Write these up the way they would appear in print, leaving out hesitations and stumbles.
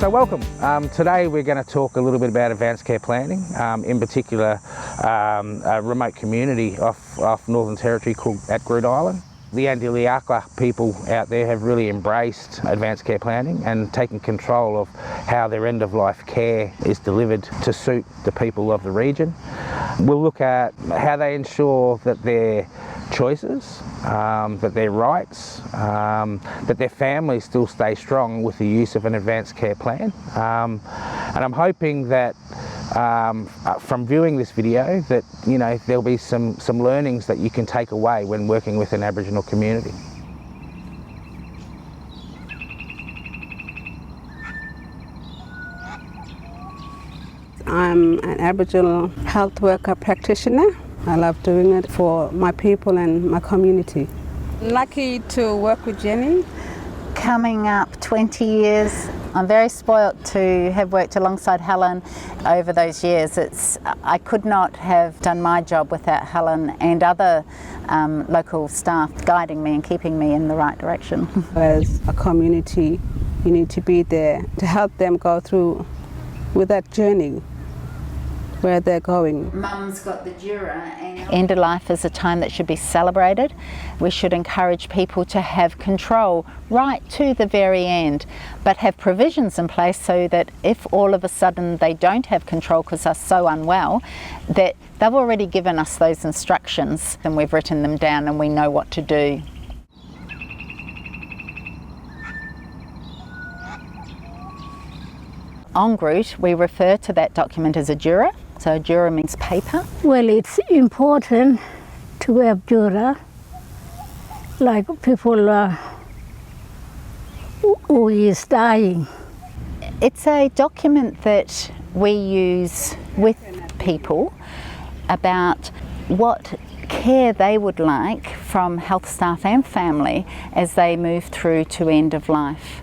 So welcome. Today we're going to talk a little bit about advanced care planning, in particular a remote community off Northern Territory called at Groote Eylandt. The Anindilyakwa people out there have really embraced advanced care planning and taken control of how their end-of-life care is delivered to suit the people of the region. We'll look at how they ensure that their choices, that their rights, that their families still stay strong with the use of an advanced care plan. And I'm hoping that from viewing this video that there'll be some learnings that you can take away when working with an Aboriginal community. I'm an Aboriginal health worker practitioner. I love doing it for my people and my community. Lucky to work with Jenny. Coming up 20 years. I'm very spoilt to have worked alongside Helen over those years. I could not have done my job without Helen and other local staff guiding me and keeping me in the right direction. As a community, you need to be there to help them go through with that journey where they're going. Mum's got the juror, and end of life is a time that should be celebrated. We should encourage people to have control right to the very end, but have provisions in place so that if all of a sudden they don't have control because they're so unwell, that they've already given us those instructions and we've written them down and we know what to do. On Groote, we refer to that document as a juror. So a juror means paper. Well, it's important to have juror, like people who is dying. It's a document that we use with people about what care they would like from health staff and family as they move through to end of life.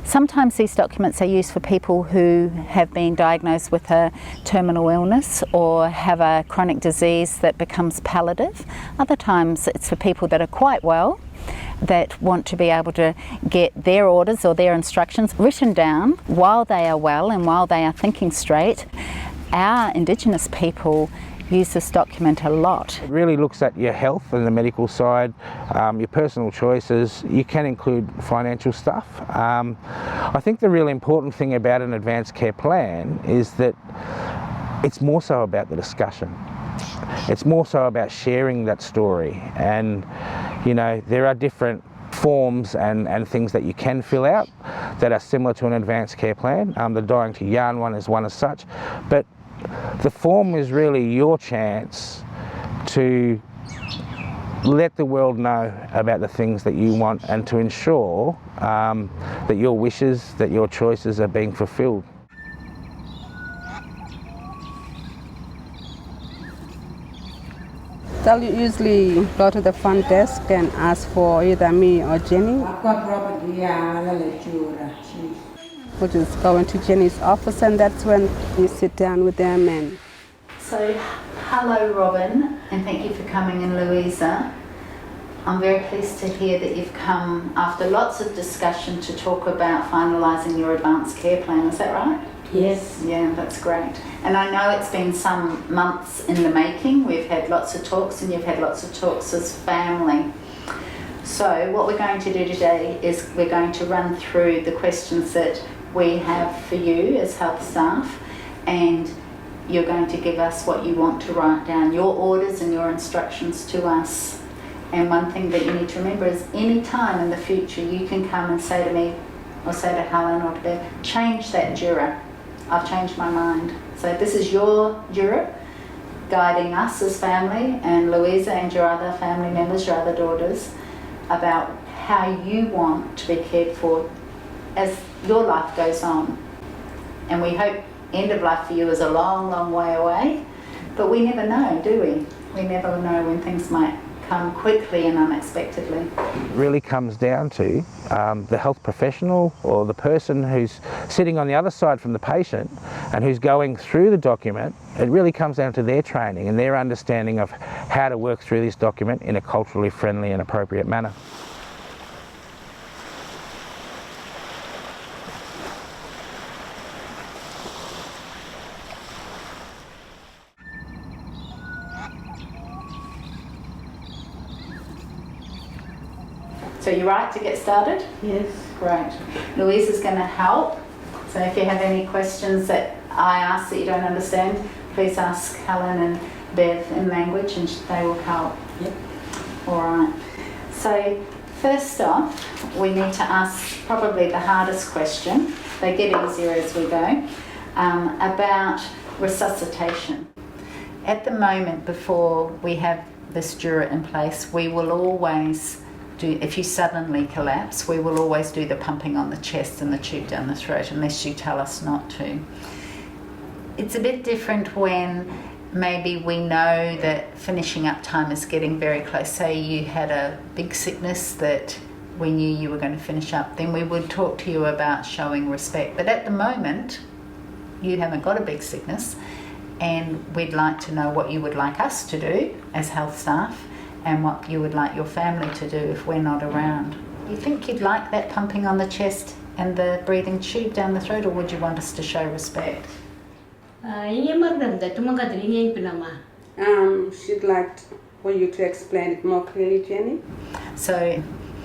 Sometimes these documents are used for people who have been diagnosed with a terminal illness or have a chronic disease that becomes palliative. Other times it's for people that are quite well, that want to be able to get their orders or their instructions written down while they are well and while they are thinking straight. Our Indigenous people use this document a lot. It really looks at your health and the medical side, your personal choices. You can include financial stuff. I think the really important thing about an advanced care plan is that it's more so about the discussion. It's more so about sharing that story, and there are different forms and things that you can fill out that are similar to an advanced care plan. The Dying to Yarn one is one as such, but the form is really your chance to let the world know about the things that you want and to ensure that your wishes, that your choices are being fulfilled. They'll usually go to the front desk and ask for either me or Jenny, which is going to Jenny's office, and that's when you sit down with them. And so, hello Robin, and thank you for coming in, Louisa. I'm very pleased to hear that you've come after lots of discussion to talk about finalising your advanced care plan, is that right? Yes. Yeah, that's great. And I know it's been some months in the making. We've had lots of talks and you've had lots of talks as family. So what we're going to do today is we're going to run through the questions that we have for you as health staff, and you're going to give us what you want to write down, your orders and your instructions to us. And one thing that you need to remember is any time in the future you can come and say to me or say to Helen or to Bev, change that juror. I've changed my mind. So this is your juror guiding us as family and Louisa and your other family members, your other daughters, about how you want to be cared for as your life goes on. And we hope end of life for you is a long, long way away, but we never know, do we? We never know when things might come quickly and unexpectedly. It really comes down to the health professional or the person who's sitting on the other side from the patient and who's going through the document. It really comes down to their training and their understanding of how to work through this document in a culturally friendly and appropriate manner. So you're right to get started? Yes. Great. Louise is going to help. So if you have any questions that I ask that you don't understand, please ask Helen and Bev in language and they will help. Yep. All right. So first off, we need to ask probably the hardest question. They get easier as we go, about resuscitation. At the moment, before we have this juror in place, we will always do, if you suddenly collapse, we will always do the pumping on the chest and the tube down the throat unless you tell us not to. It's a bit different when maybe we know that finishing up time is getting very close. Say you had a big sickness that we knew you were going to finish up, then we would talk to you about showing respect. But at the moment, you haven't got a big sickness, and we'd like to know what you would like us to do as health staff and what you would like your family to do if we're not around. Do you think you'd like that pumping on the chest and the breathing tube down the throat, or would you want us to show respect? She'd like for you to explain it more clearly, Jenny. So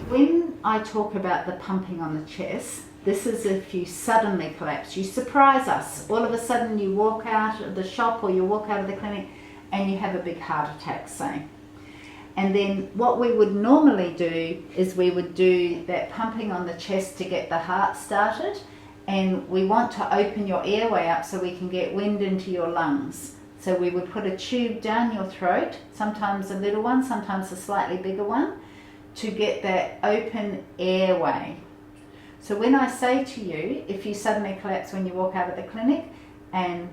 when I talk about the pumping on the chest, this is if you suddenly collapse. You surprise us. All of a sudden you walk out of the shop or you walk out of the clinic and you have a big heart attack, say. And then what we would normally do is we would do that pumping on the chest to get the heart started, and we want to open your airway up so we can get wind into your lungs. So we would put a tube down your throat, sometimes a little one, sometimes a slightly bigger one, to get that open airway. So when I say to you, if you suddenly collapse when you walk out of the clinic and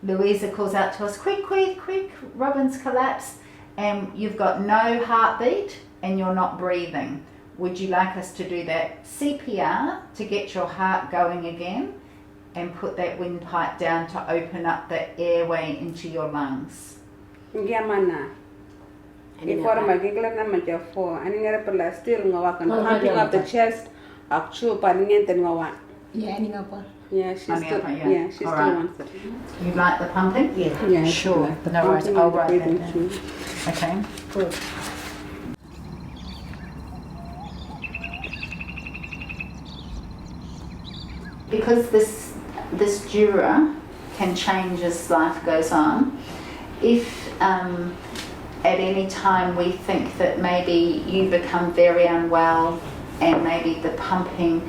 Louisa calls out to us, quick, quick, quick, Robin's collapsed, and you've got no heartbeat and you're not breathing, would you like us to do that CPR to get your heart going again and put that windpipe down to open up the airway into your lungs? Gamana. Before my giggle number for any other place still pumping up the chest, actually putting it in one. Yeah, she still wants it. You like the pumping? Yeah, sure. Like No worries. I'll write that down. Okay, good. Because this juror can change as life goes on, if at any time we think that maybe you become very unwell and maybe the pumping,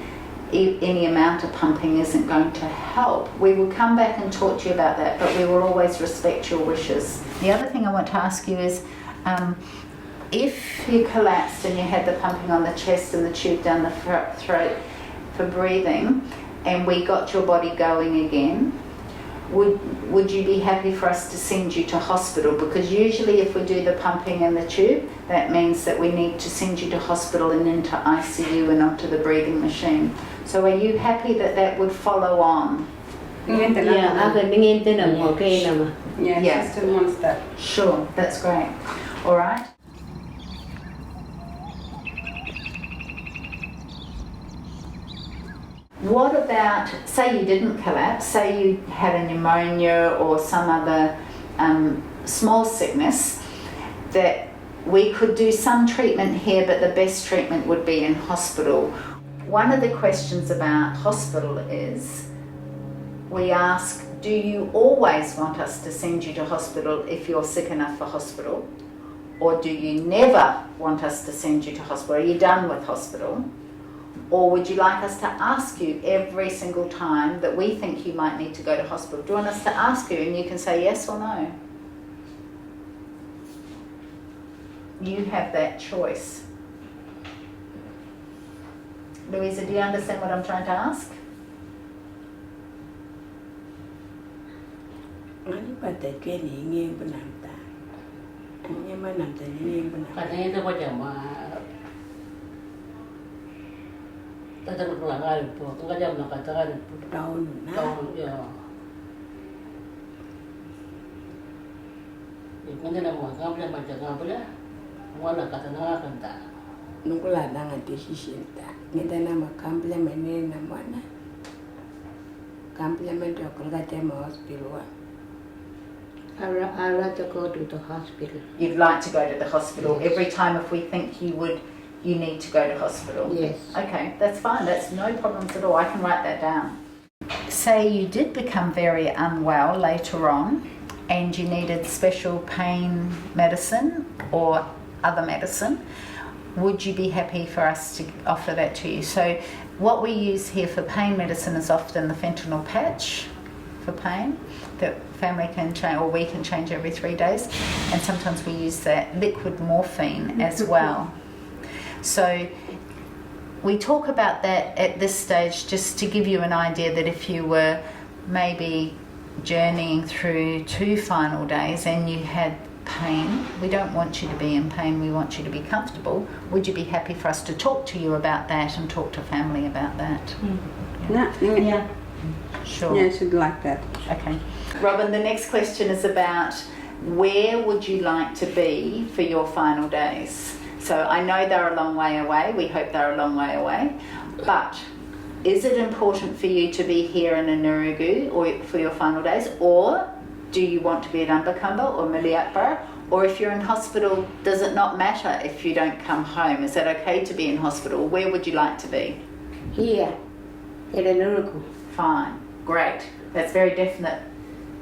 any amount of pumping isn't going to help, we will come back and talk to you about that, but we will always respect your wishes. The other thing I want to ask you is, if you collapsed and you had the pumping on the chest and the tube down the throat for breathing, and we got your body going again, would you be happy for us to send you to hospital? Because usually if we do the pumping and the tube, that means that we need to send you to hospital and into ICU and onto the breathing machine. So are you happy that that would follow on? Yeah, she still wants that. Sure, that's great. All right. What about, say you didn't collapse, say you had a pneumonia or some other small sickness, that we could do some treatment here, but the best treatment would be in hospital. One of the questions about hospital is, we ask, do you always want us to send you to hospital if you're sick enough for hospital? Or do you never want us to send you to hospital? Are you done with hospital? Or would you like us to ask you every single time that we think you might need to go to hospital? Do you want us to ask you and you can say yes or no? You have that choice. Louisa, do you understand what I'm trying to ask? Nungula nanga decision ta. Ngita nama complement na mwana. Complement ya kulga tema hospital. I'd like to go to the hospital. You'd like to go to the hospital every time if we think you would you need to go to hospital? Yes. Okay, that's fine. That's no problems at all. I can write that down. Say you did become very unwell later on and you needed special pain medicine or other medicine, would you be happy for us to offer that to you? So what we use here for pain medicine is often the fentanyl patch for pain that family can change, or we can change every 3 days, and sometimes we use that liquid morphine as well. So we talk about that at this stage just to give you an idea that if you were maybe journeying through 2 final days and you had pain, we don't want you to be in pain, we want you to be comfortable. Would you be happy for us to talk to you about that and talk to family about that? Yeah. Sure. Yeah, I should like that. Okay. Robin, the next question is about where would you like to be for your final days? So I know they're a long way away, we hope they're a long way away, but is it important for you to be here in Anindilyakwa or for your final days, or do you want to be at Ambakamba or Anindilyakwa? Or if you're in hospital, does it not matter if you don't come home? Is that okay to be in hospital? Where would you like to be? Here, at Anindilyakwa. Fine, great. That's very definite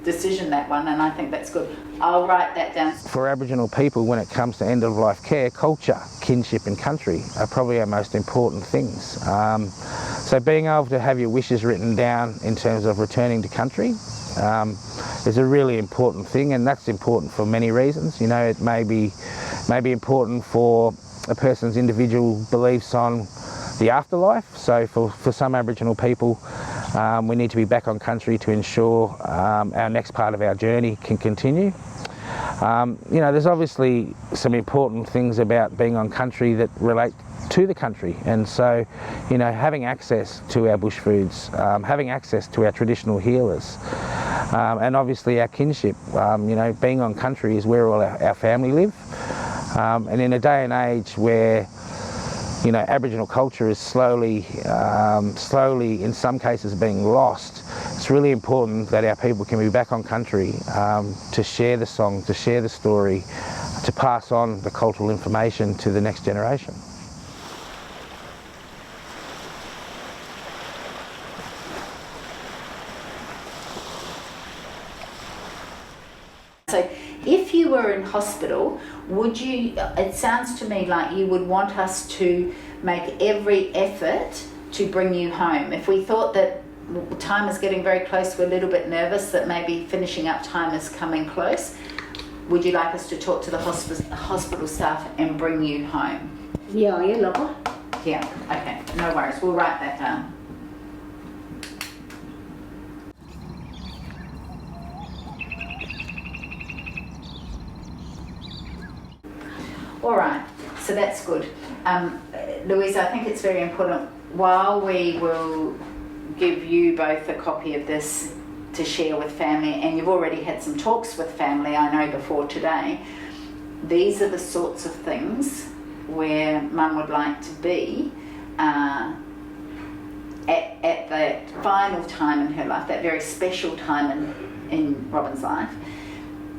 decision, that one, and I think that's good. I'll write that down. For Aboriginal people, when it comes to end-of-life care, culture, kinship and country are probably our most important things. So being able to have your wishes written down in terms of returning to country is a really important thing, and that's important for many reasons. You know, it may be important for a person's individual beliefs on the afterlife. So for some Aboriginal people, we need to be back on country to ensure our next part of our journey can continue. You know, there's obviously some important things about being on country that relate to the country, and so, you know, having access to our bush foods, having access to our traditional healers, and obviously our kinship. You know, being on country is where all our family live, and in a day and age where, you know, Aboriginal culture is slowly in some cases being lost, it's really important that our people can be back on country to share the song, to share the story, to pass on the cultural information to the next generation. So if you were in hospital, would you, it sounds to me like you would want us to make every effort to bring you home. If we thought that time is getting very close, we're a little bit nervous that maybe finishing up time is coming close, would you like us to talk to the hospital staff and bring you home? Yeah, loko. Yeah, okay, no worries, we'll write that down. All right, so that's good. Louise, I think it's very important, while we will give you both a copy of this to share with family, and you've already had some talks with family, I know, before today, these are the sorts of things where Mum would like to be at that final time in her life, that very special time in Robin's life.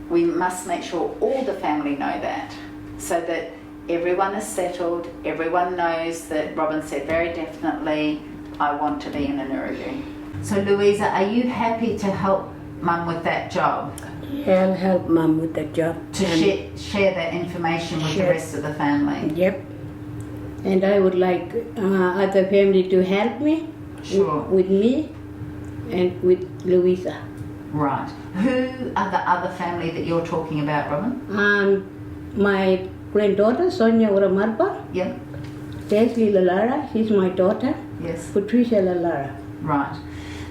We must make sure all the family know that, so that everyone is settled, everyone knows that Robin said very definitely, I want to be in Anindilyakwa. So Louisa, are you happy to help Mum with that job? I'll help Mum with the job. To share that information with the rest of the family? Yep. And I would like other family to help me. Sure. With me and with Louisa. Right. Who are the other family that you're talking about, Robin? My granddaughter, Sonia Uramarpa. Yep. Leslie Lalara, she's my daughter. Yes. Patricia Lalara. Right.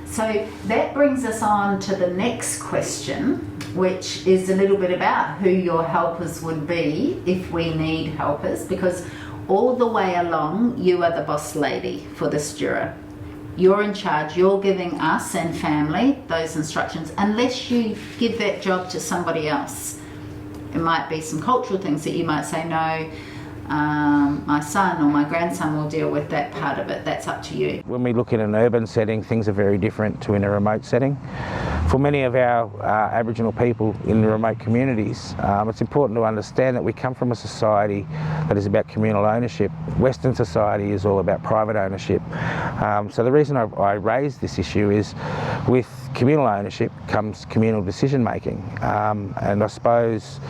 So that brings us on to the next question, which is a little bit about who your helpers would be if we need helpers, because all the way along you are the boss lady for this juror. You're in charge, you're giving us and family those instructions, unless you give that job to somebody else. It might be some cultural things that you might say, no, my son or my grandson will deal with that part of it. That's up to you. When we look in an urban setting, things are very different to in a remote setting. For many of our Aboriginal people in the remote communities, it's important to understand that we come from a society that is about communal ownership. Western society is all about private ownership. So the reason I raised this issue is with communal ownership comes communal decision making. And I suppose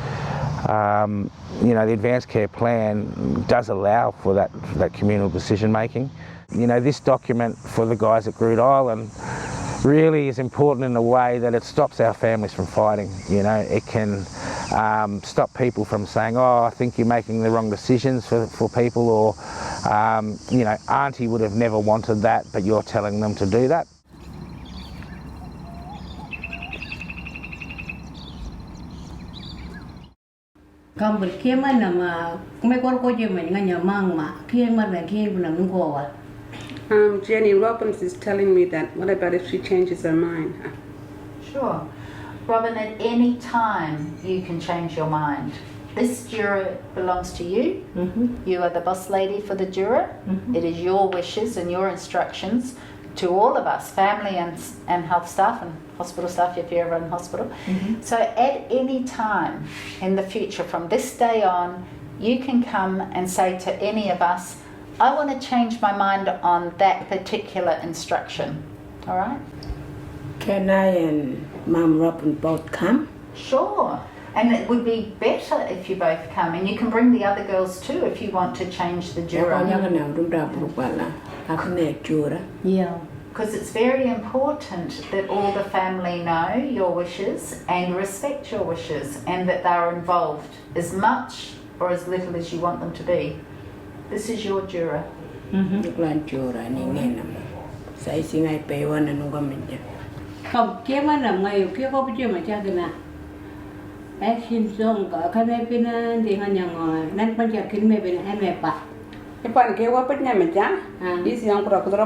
the Advance Care Plan does allow for that communal decision making. This document for the guys at Groote Eylandt really is important in a way that it stops our families from fighting. It can stop people from saying, oh, I think you're making the wrong decisions for people, or Auntie would have never wanted that, but you're telling them to do that. Jenny Robbins is telling me that, what about if she changes her mind? Sure. Robin, at any time you can change your mind. This juror belongs to you. You are the boss lady for the juror. It is your wishes and your instructions to all of us, family and health staff and hospital staff if you're ever in hospital. So at any time in the future, from this day on, you can come and say to any of us, I want to change my mind on that particular instruction. All right? Can I and Mum Robin both come? Sure. And it would be better if you both come, and you can bring the other girls too if you want to change the juror. Yeah. Because it's very important that all the family know your wishes and respect your wishes, and that they're involved as much or as little as you want them to be. This is your juror. Action song kami pinandihan yang nan panjakin me pa. Ipan ke wapatnya meja, isi ang kurakul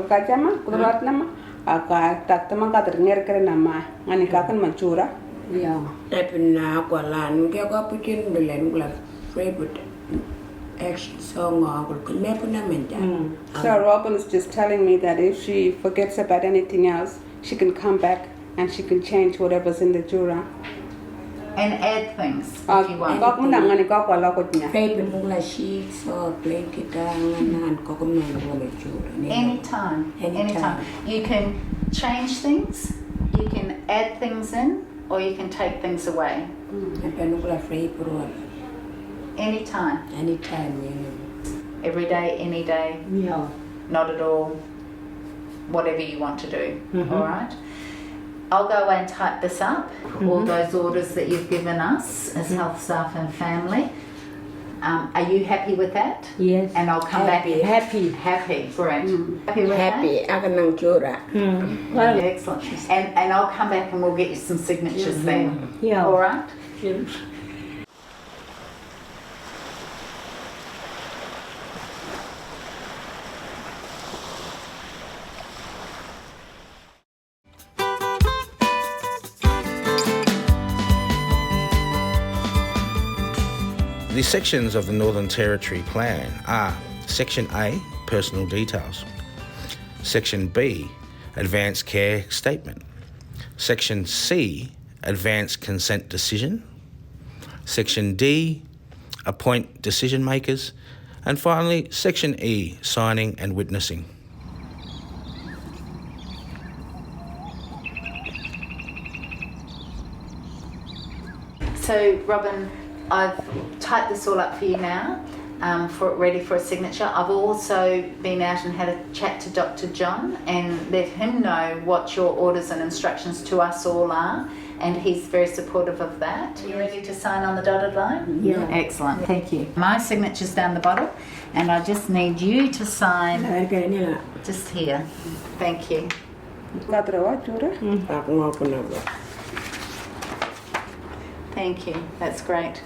kaca mah, kurat nama, aka tak teman kater keren nama, ngani kakan mancura. Ya. Tapi na kualan ke aku pukin belen gula favorite action song aku kena puna meja. So Robin is just telling me that if she forgets about anything else, she can come back and she can change whatever's in the jura. And add things if you want. Favorite mula sheets or play guitar and Anytime. You can change things, you can add things in, or you can take things away. Anytime. Every day, any day. Yeah. Not at all. Whatever you want to do. All right? I'll go away and type this up, all those orders that you've given us as health staff and family. Are you happy with that? Yes. And I'll come back. Happy. Great. Happy with Happy. I can jura. that? Excellent. And I'll come back and we'll get you some signatures then. Yeah. All right? Yes. The sections of the Northern Territory Plan are Section A, Personal Details, Section B, Advance Care Statement, Section C, Advance Consent Decision, Section D, Appoint Decision Makers, and finally Section E, Signing and Witnessing. So, Robin, I've typed this all up for you now, ready for a signature. I've also been out and had a chat to Dr. John and let him know what your orders and instructions to us all are, and he's very supportive of that. Are you ready to sign on the dotted line? Yeah. Excellent, thank you. My signature's down the bottom, and I just need you to sign just here. Thank you. Thank you, that's great.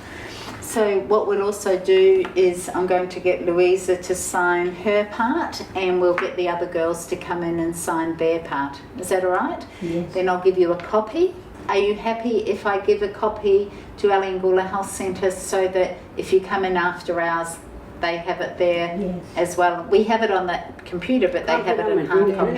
So what we'll also do is I'm going to get Louisa to sign her part, and we'll get the other girls to come in and sign their part. Is that all right? Yes. Then I'll give you a copy Are you happy if I give a copy to Anindilyakwa Health Centre so that if you come in after hours, they have it there as well? We have it on the computer, but they have it in hard copy.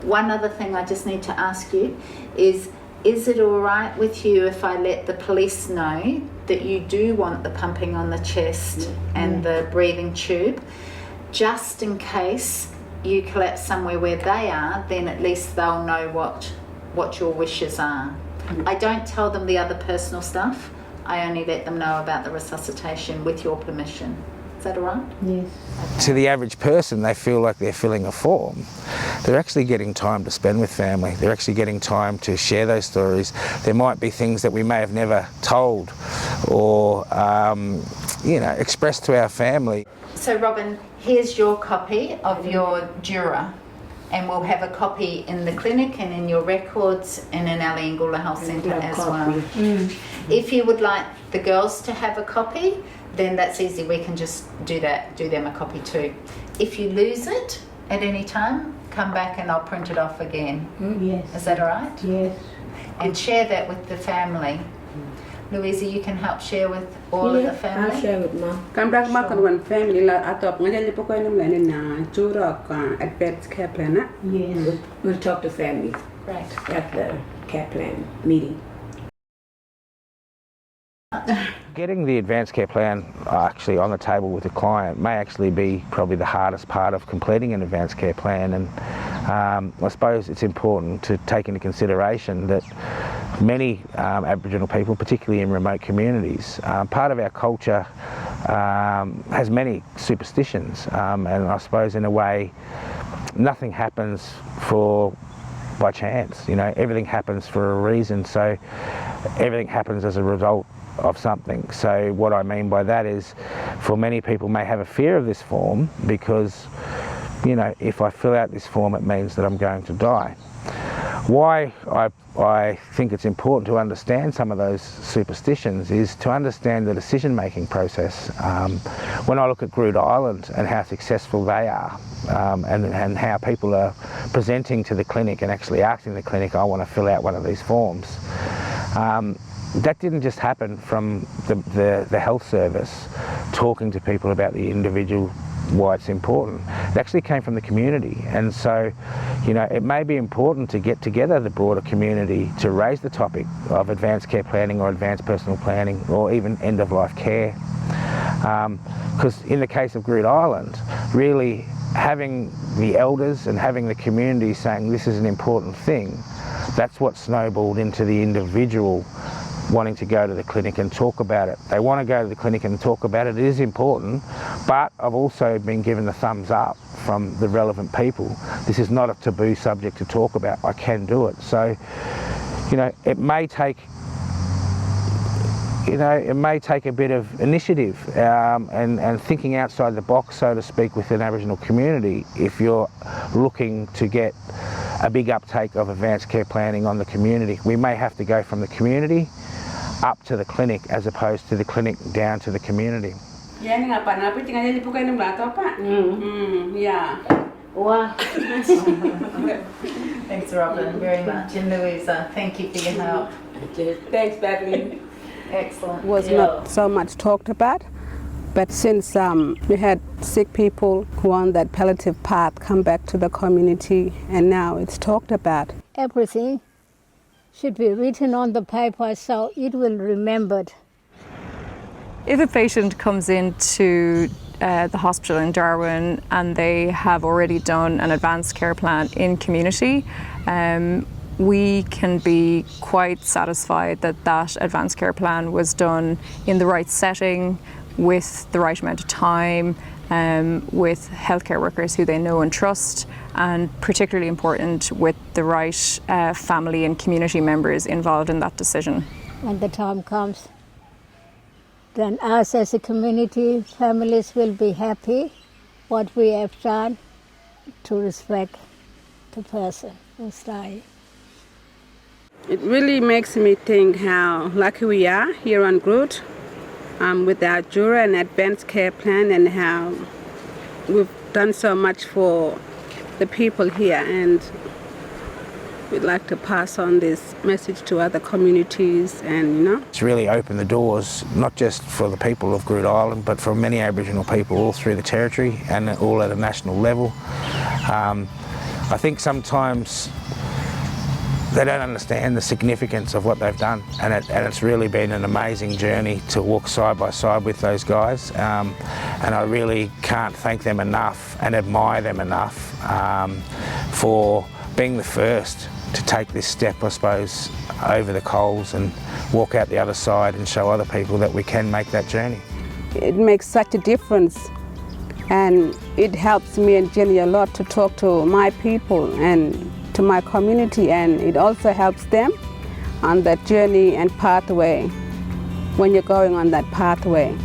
One other thing I just need to ask you is it all right with you if I let the police know that you do want the pumping on the chest and the breathing tube, just in case you collapse somewhere where they are? Then at least they'll know what your wishes are. I don't tell them the other personal stuff. I only let them know about the resuscitation with your permission. Is that all right? Yes. To the average person, they feel like they're filling a form. They're actually getting time to spend with family. They're actually getting time to share those stories. There might be things that we may have never told or, expressed to our family. So Robin, here's your copy of your juror, and we'll have a copy in the clinic and in your records and in Anindilyakwa Health Centre as well. If you would like the girls to have a copy, then that's easy. We can just do them a copy too. If you lose it at any time, come back and I'll print it off again. Yes. Is that all right? Yes. And share that with the family. Louisa, you can help share with all of the family? I'll share with Mom. Come back one family la atop ngaja lipo ko num lani na juror advance care plan. Yes. We'll talk to family Right. at the care plan meeting. Getting the advanced care plan actually on the table with the client may actually be probably the hardest part of completing an advanced care plan, and I suppose it's important to take into consideration that many Aboriginal people, particularly in remote communities, part of our culture has many superstitions, and I suppose in a way nothing happens by chance. Everything happens for a reason, so everything happens as a result of something. So what I mean by that is, for many people may have a fear of this form because, if I fill out this form it means that I'm going to die. Why I think it's important to understand some of those superstitions is to understand the decision-making process. When I look at Groote Eylandt and how successful they are, and how people are presenting to the clinic and actually asking the clinic, I want to fill out one of these forms. That didn't just happen from the health service talking to people about the individual, why it's important. It actually came from the community, and so it may be important to get together the broader community to raise the topic of advanced care planning or advanced personal planning or even end-of-life care, because in the case of Groote Eylandt, really having the elders and having the community saying this is an important thing, that's what snowballed into the individual wanting to go to the clinic and talk about it. They want to go to the clinic and talk about it. It is important, but I've also been given the thumbs up from the relevant people. This is not a taboo subject to talk about. I can do it. So, it may take a bit of initiative and thinking outside the box, so to speak, within Aboriginal community if you're looking to get a big uptake of advanced care planning on the community. We may have to go from the community up to the clinic as opposed to the clinic down to the community. Yeah. Wow. Thanks, Robin, very much. And Louisa, thank you for your help. Thanks, Beverly. Excellent. Was not so much talked about, but since we had sick people who are on that palliative path come back to the community, and now it's talked about. Everything should be written on the paper so it will be remembered. If a patient comes into the hospital in Darwin and they have already done an advanced care plan in community, we can be quite satisfied that that advanced care plan was done in the right setting, with the right amount of time, with healthcare workers who they know and trust, and particularly important, with the right family and community members involved in that decision. When the time comes, then us as a community, families will be happy what we have done to respect the person who's dying. It really makes me think how lucky we are here on Groote with our juror and advanced care plan, and how we've done so much for the people here, and We'd like to pass on this message to other communities and, you know. It's really opened the doors, not just for the people of Groote Eylandt, but for many Aboriginal people all through the territory and all at a national level. I think sometimes they don't understand the significance of what they've done, and it's really been an amazing journey to walk side by side with those guys, and I really can't thank them enough and admire them enough for being the first to take this step, I suppose, over the coals and walk out the other side and show other people that we can make that journey. It makes such a difference, and it helps me and Jenny a lot to talk to my people and to my community, and it also helps them on that journey and pathway when you're going on that pathway.